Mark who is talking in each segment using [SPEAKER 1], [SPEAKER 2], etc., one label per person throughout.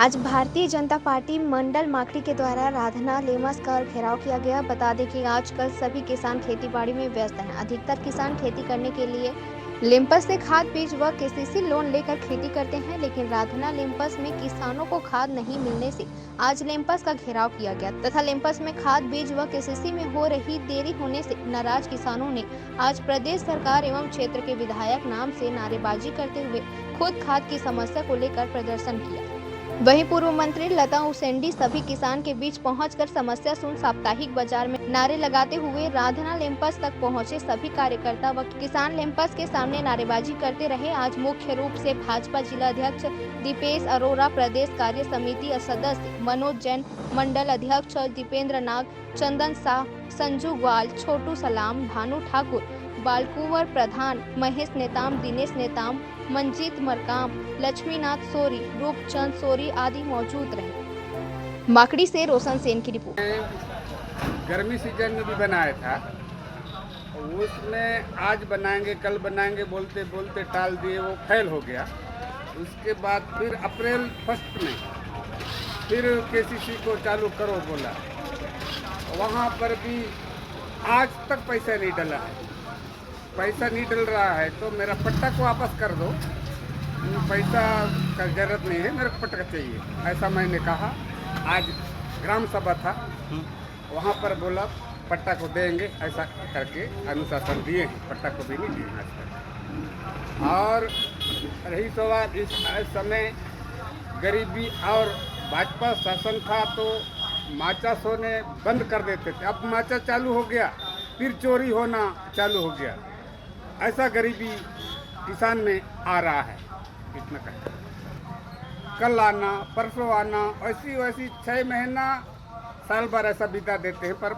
[SPEAKER 1] आज भारतीय जनता पार्टी मंडल माकड़ी के द्वारा राधना लेमस का घेराव किया गया। बता दें कि आजकल सभी किसान खेतीबाड़ी में व्यस्त हैं। अधिकतर किसान खेती करने के लिए लिम्पस से खाद बीज व केसीसी लोन लेकर खेती करते हैं, लेकिन राधना लिम्पस में किसानों को खाद नहीं मिलने से आज लिम्पस का घेराव किया गया तथा लिम्पस में खाद बीज व केसीसी में हो रही देरी होने से नाराज किसानों ने आज प्रदेश सरकार एवं क्षेत्र के विधायक नाम से नारेबाजी करते हुए खुद खाद की समस्या को लेकर प्रदर्शन किया। वहीं पूर्व मंत्री लता उसेंडी सभी किसान के बीच पहुंचकर समस्या सुन साप्ताहिक बाजार में नारे लगाते हुए राधना लिम्पस तक पहुंचे। सभी कार्यकर्ता व किसान लिम्पस के सामने नारेबाजी करते रहे। आज मुख्य रूप से भाजपा जिला अध्यक्ष दीपेश अरोरा, प्रदेश कार्य समिति सदस्य मनोज जैन, मंडल अध्यक्ष दीपेंद्र नाग, चंदन शाह, संजू ग्वाल, छोटू सलाम, भानु ठाकुर, बालकुंवर प्रधान, महेश नेताम, दिनेश नेताम, मंजीत मरकाम, लक्ष्मीनाथ सोरी, रूपचंद सोरी आदि मौजूद रहे। माकड़ी से रोशन सेन की रिपोर्ट।
[SPEAKER 2] गर्मी सीजन में भी बनाया था, उसमें आज बनाएंगे कल बनाएंगे बोलते बोलते टाल दिए, वो फेल हो गया। उसके बाद फिर अप्रैल 1 में फिर केसीसी को चालू करो बोला, वहाँ पर भी आज तक पैसा नहीं डला है। पैसा नहीं डल रहा है तो मेरा पट्टा को वापस कर दो, पैसा का जरूरत नहीं है, मेरे को पट्टा चाहिए, ऐसा मैंने कहा। आज ग्राम सभा था, वहाँ पर बोला पट्टा को देंगे, ऐसा करके अनुशासन दिए हैं, पट्टा को भी नहीं दिए आज तक। और रही सवाल इस समय गरीबी और भाजपा शासन था तो माचा सोने बंद कर देते थे, अब माचा चालू हो गया, फिर चोरी होना चालू हो गया। ऐसा गरीबी किसान में आ रहा है। इतना कहते कल आना परसों आना, ऐसी वैसी 6 महीना साल भर ऐसा बिता देते हैं, पर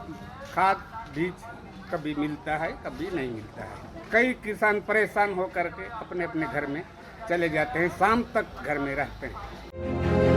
[SPEAKER 2] खाद बीज कभी मिलता है कभी नहीं मिलता है। कई किसान परेशान होकर के अपने अपने घर में चले जाते हैं, शाम तक घर में रहते हैं।